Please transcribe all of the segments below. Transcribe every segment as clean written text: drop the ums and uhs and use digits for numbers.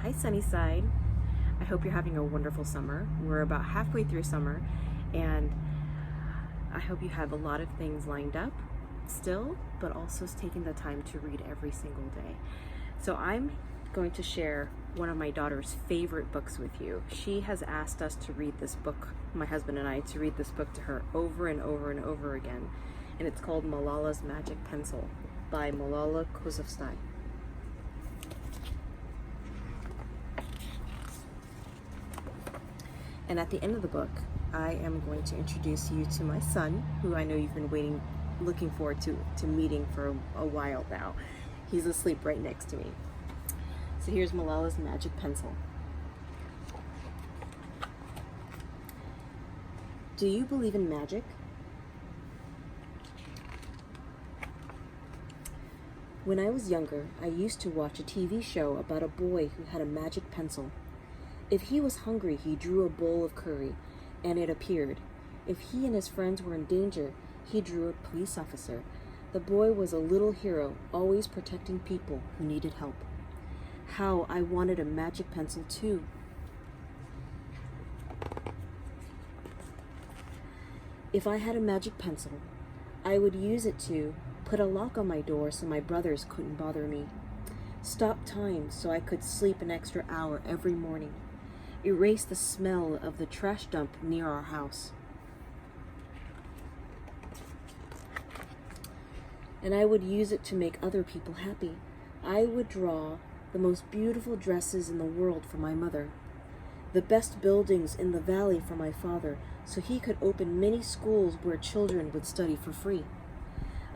Hi Sunnyside. I hope you're having a wonderful summer. We're about halfway through summer and I hope you have a lot of things lined up still, but also taking the time to read every single day. So I'm going to share one of my daughter's favorite books with you. She has asked us to read this book, my husband and I, to read this book to her over and over and over again. And it's called Malala's Magic Pencil by Malala Yousafzai. And at the end of the book, I am going to introduce you to my son, who I know you've been looking forward to meeting for a while now. He's asleep right next to me. So here's Malala's Magic Pencil. Do you believe in magic? When I was younger, I used to watch a TV show about a boy who had a magic pencil. If he was hungry, he drew a bowl of curry, and it appeared. If he and his friends were in danger, he drew a police officer. The boy was a little hero, always protecting people who needed help. How I wanted a magic pencil too. If I had a magic pencil, I would use it to put a lock on my door so my brothers couldn't bother me. Stop time so I could sleep an extra hour every morning. Erase the smell of the trash dump near our house. And I would use it to make other people happy. I would draw the most beautiful dresses in the world for my mother, the best buildings in the valley for my father, so he could open many schools where children would study for free.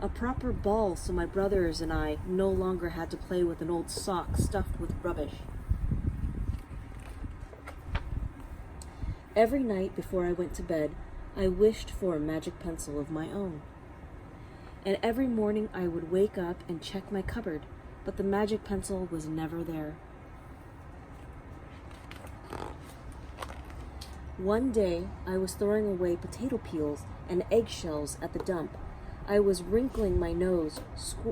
A proper ball so my brothers and I no longer had to play with an old sock stuffed with rubbish. Every night before I went to bed, I wished for a magic pencil of my own. And every morning I would wake up and check my cupboard, but the magic pencil was never there. One day, I was throwing away potato peels and eggshells at the dump. I was wrinkling my nose,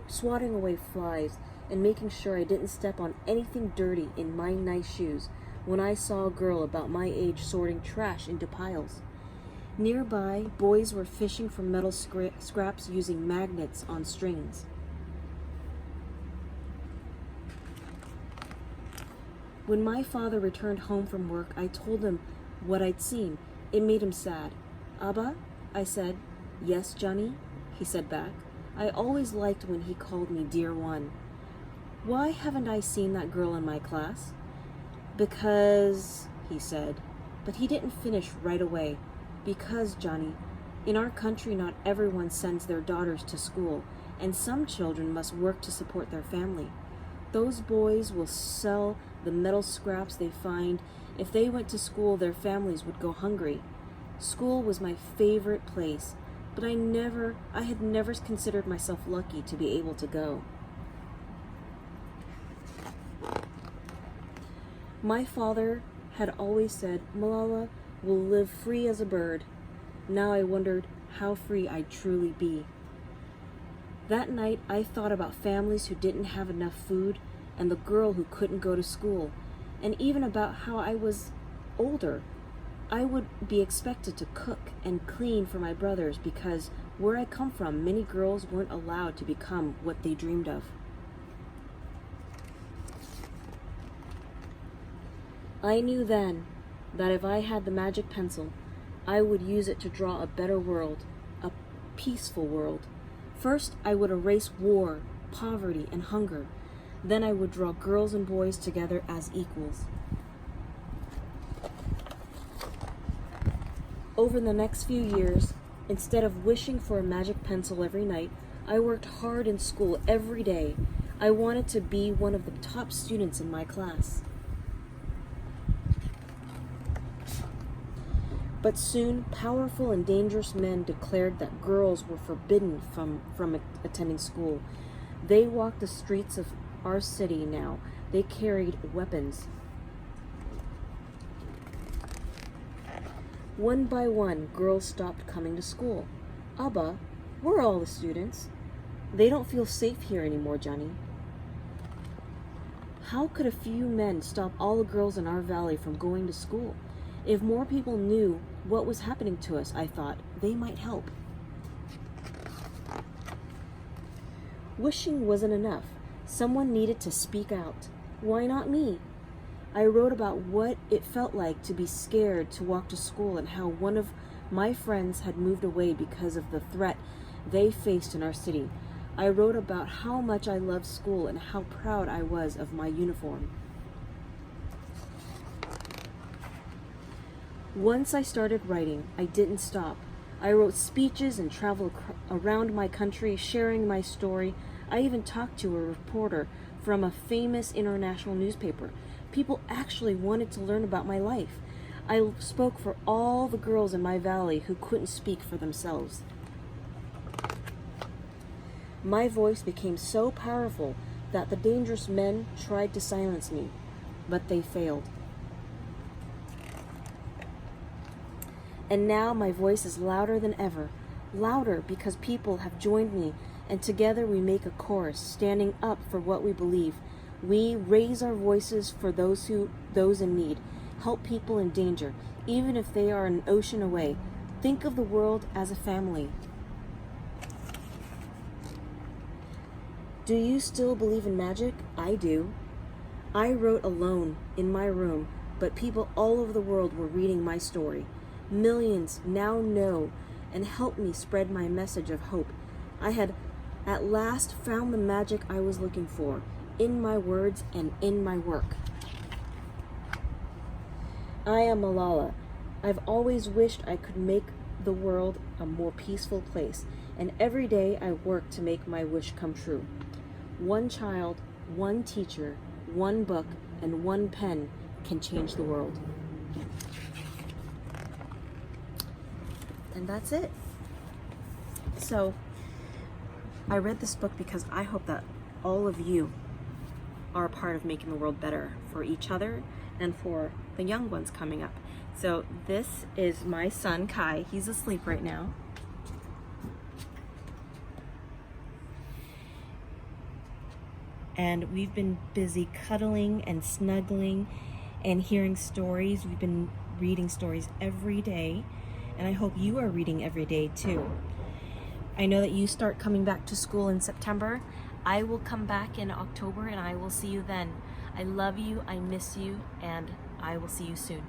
swatting away flies, and making sure I didn't step on anything dirty in my nice shoes when I saw a girl about my age sorting trash into piles. Nearby, boys were fishing for metal scraps using magnets on strings. When my father returned home from work, I told him what I'd seen. It made him sad. "Abba?" I said. "Yes, Johnny?" he said back. I always liked when he called me Dear One. "Why haven't I seen that girl in my class?" "Because," he said, but he didn't finish right away. "Because, Johnny, in our country not everyone sends their daughters to school, and some children must work to support their family. Those boys will sell the metal scraps they find. If they went to school, their families would go hungry. School was my favorite place, but I had never considered myself lucky to be able to go." My father had always said, "Malala will live free as a bird." Now I wondered how free I'd truly be. That night I thought about families who didn't have enough food and the girl who couldn't go to school, and even about how I was older. I would be expected to cook and clean for my brothers because where I come from, many girls weren't allowed to become what they dreamed of. I knew then that if I had the magic pencil, I would use it to draw a better world, a peaceful world. First, I would erase war, poverty, and hunger. Then I would draw girls and boys together as equals. Over the next few years, instead of wishing for a magic pencil every night, I worked hard in school every day. I wanted to be one of the top students in my class. But soon, powerful and dangerous men declared that girls were forbidden from attending school. They walked the streets of our city now. They carried weapons. One by one, girls stopped coming to school. "Abba, where are all the students?" "They don't feel safe here anymore, Johnny." How could a few men stop all the girls in our valley from going to school? If more people knew what was happening to us, I thought, they might help. Wishing wasn't enough. Someone needed to speak out. Why not me? I wrote about what it felt like to be scared to walk to school and how one of my friends had moved away because of the threat they faced in our city. I wrote about how much I loved school and how proud I was of my uniform. Once I started writing, I didn't stop. I wrote speeches and traveled around my country sharing my story. I even talked to a reporter from a famous international newspaper. People actually wanted to learn about my life. I spoke for all the girls in my valley who couldn't speak for themselves. My voice became so powerful that the dangerous men tried to silence me, but they failed. And now my voice is louder than ever, louder because people have joined me, and together we make a chorus, standing up for what we believe. We raise our voices for those in need, help people in danger, even if they are an ocean away. Think of the world as a family. Do you still believe in magic? I do. I wrote alone in my room, but people all over the world were reading my story. Millions now know and help me spread my message of hope. I had at last found the magic I was looking for, in my words and in my work. I am Malala. I've always wished I could make the world a more peaceful place, and every day I work to make my wish come true. One child, one teacher, one book, and one pen can change the world. And that's it. So, I read this book because I hope that all of you are a part of making the world better for each other and for the young ones coming up. So this is my son, Kai. He's asleep right now. And we've been busy cuddling and snuggling and hearing stories. We've been reading stories every day, and I hope you are reading every day too. I know that you start coming back to school in September. I will come back in October, and I will see you then. I love you, I miss you, and I will see you soon.